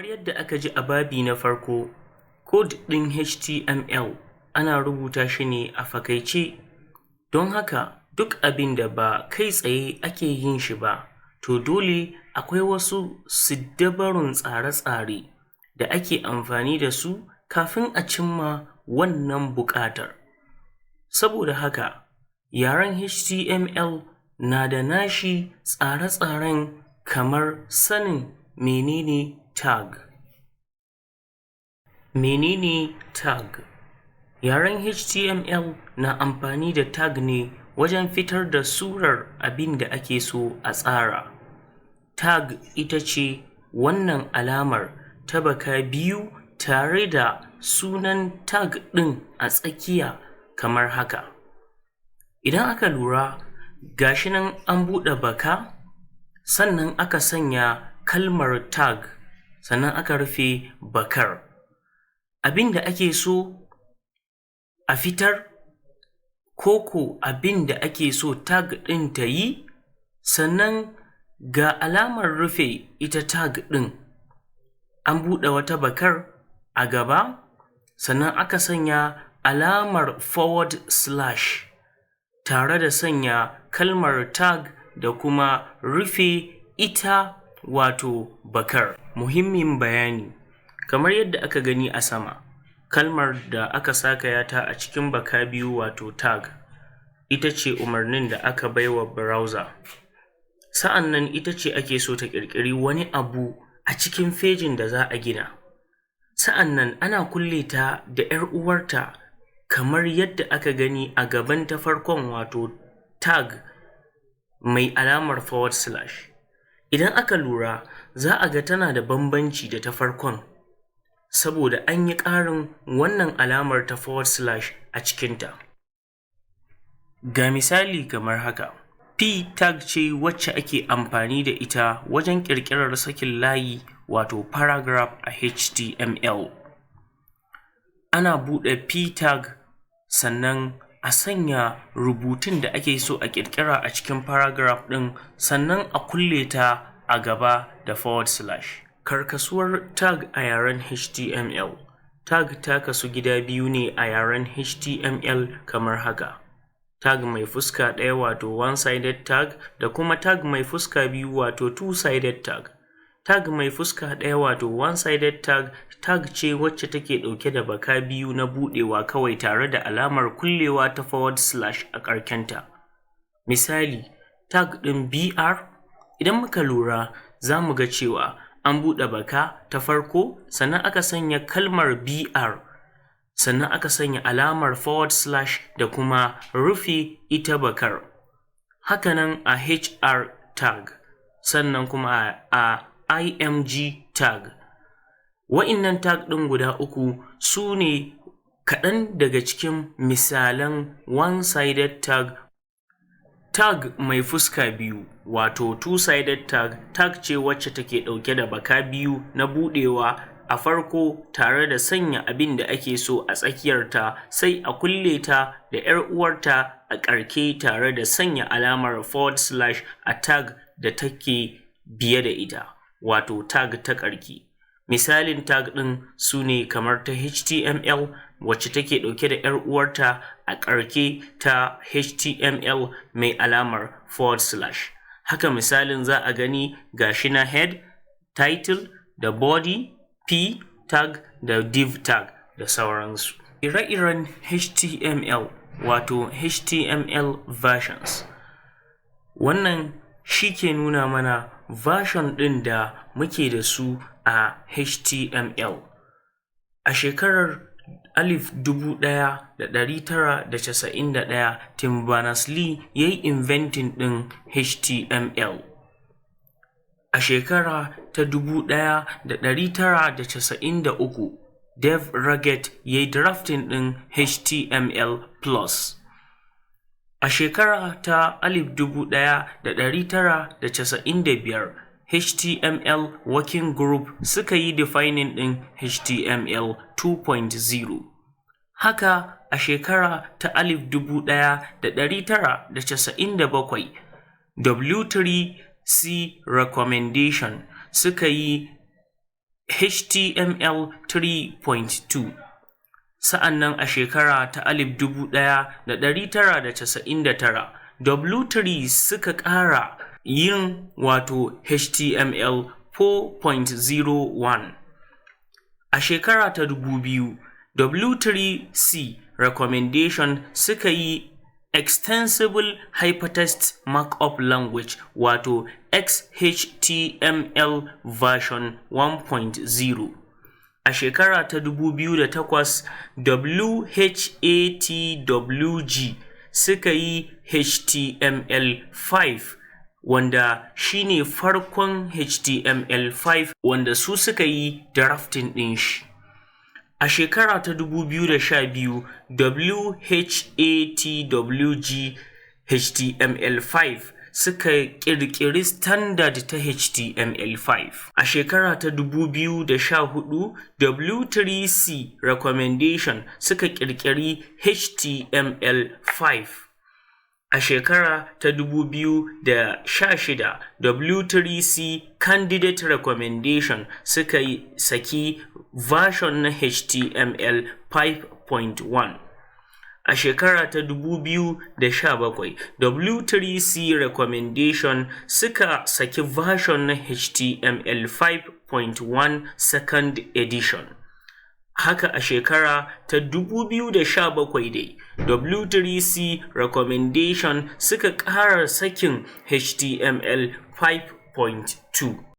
Kamar yadda aka ji a babi na farko, code ɗin HTML ana rubuta shi ne a fakaice, don haka duk abin da ba kai tsaye ake yin shi ba, to dole akwai wasu siddabarun tsare-tsare da ake amfani da su kafin a cimma wannan buƙatar. Saboda haka, yaren HTML na da nashi tsare-tsaren kamar sanin menene tag. Menene tag? Yaren HTML na amfani da tag ne wajen fitar da surar abin da ake so a tsara. Tag ita ce wannan alamar ta baka biyu tare da sunan tag ɗin a tsakiya kamar haka. Idan aka lura, gashi nan an buɗe baka, sannan aka sanya kalmar tag, sannan aka rufe bakar. Abin da ake so a fitar, koko abin da ake so tag ɗin ta yi, sannan ga alamar rufe ita tag ɗin. An buɗe wata bakar a gaba, sannan aka sanya alamar / tare da sanya kalmar tag da kuma rufe ita wato bakar. Muhimmin bayani, kamar yadda aka gani a sama, kalmar da aka sakaya ta a cikin baka biyu wato tag ita ce umarnin da aka baiwa browser. Sa'annan ita ce ake so ta ƙirƙiri wani abu a cikin fejin da za a gina. Sa'annan ana kulle ta da 'yar uwarta kamar yadda aka gani a gaban ta farkon wato tag mai alamar /. Idan aka lura, za a ga tana da bambanci da ta farkon, saboda an yi ƙarin wannan alamar ta / a cikinta. Ga misali kamar haka, P tag ce wacce ake amfani da ita wajen ƙirƙirar sakin layi wato paragraph a HTML. Ana buɗe P tag, sannan a sanya rubutun da ake so a ƙirƙira a cikin paragraph ɗin, sannan a kulle ta a gaba da /. Karkasuwar tag a yaren HTML. Tag ta kasu gida biyu ne a yaren HTML kamar haka: tag mai fuska ɗaya wato one-sided tag da kuma tag mai fuska biyu wato two-sided tag. Tag mai fuska ɗaya wato one-sided tag ce wacce take ɗauke da baka biyu na buɗewa kawai tare da alamar kullewa ta / a ƙarkenta. Misali, tag ɗin BR, idan muka lura za mu ga cewa an buɗe baka ta farko, sannan aka sanya kalmar BR, sannan aka sanya alamar / da kuma rufe ita bakar. Hakanan a HR tag, sannan kuma a IMG tag. Wa'innan tag ɗin guda uku su ne kaɗan daga cikin misalan one-sided tag. Tag mai fuska biyu wato two-sided tag ce wacce take ɗauke da baka biyu na buɗewa a farko tare da sanya abin da ake so a tsakiyarta, sai a kulle ta da 'yar uwarta a ƙarke tare da sanya alamar / a tag da take biye da ita wato tag ta ƙarke. Misalin tag ɗin su ne kamar ta HTML wacce take ɗauke da 'yar uwarta a ƙarke ta HTML mai alamar /. Haka misalin za a gani gashi na head, title da body, p tag da div tag da sauransu. Ire-iren HTML wato HTML versions. Wannan shi ke nuna mana version ɗin da muke da su a HTML. A shekarar 1991, Tim Berners-Lee ya yi inventing ɗin HTML. A shekara ta 1993, Dave Raggett ya yi drafting ɗin HTML+. A shekara ta 1995, HTML Working Group suka yi defining ɗin HTML 2.0. Haka a shekara ta 1997, W3C Recommendation suka yi HTML 3.2. Sa'annan a shekara ta 1999, W3 suka ƙara yin wato HTML 4.01. A shekara ta 2000, W3C recommendation suka yi Extensible Hypertext Markup Language wato XHTML version 1.0. A shekara ta 2008, WHATWG suka yi HTML5 wanda shine farkon HTML5 wanda su suka yi drafting ɗin shi. A shekara ta 2012, WHATWG HTML5 suka ƙirƙiri standard ta HTML5. A shekara ta 2014, W3C recommendation suka ƙirƙiri HTML5. A shekara ta 2016, W3C candidate recommendation suka saki version na HTML 5.1. A shekara ta 2017, W3C recommendation suka saki version na HTML 5.1 second edition. Haka a shekara ta 2017 dai, W3C recommendation suka ƙara sakin HTML 5.2.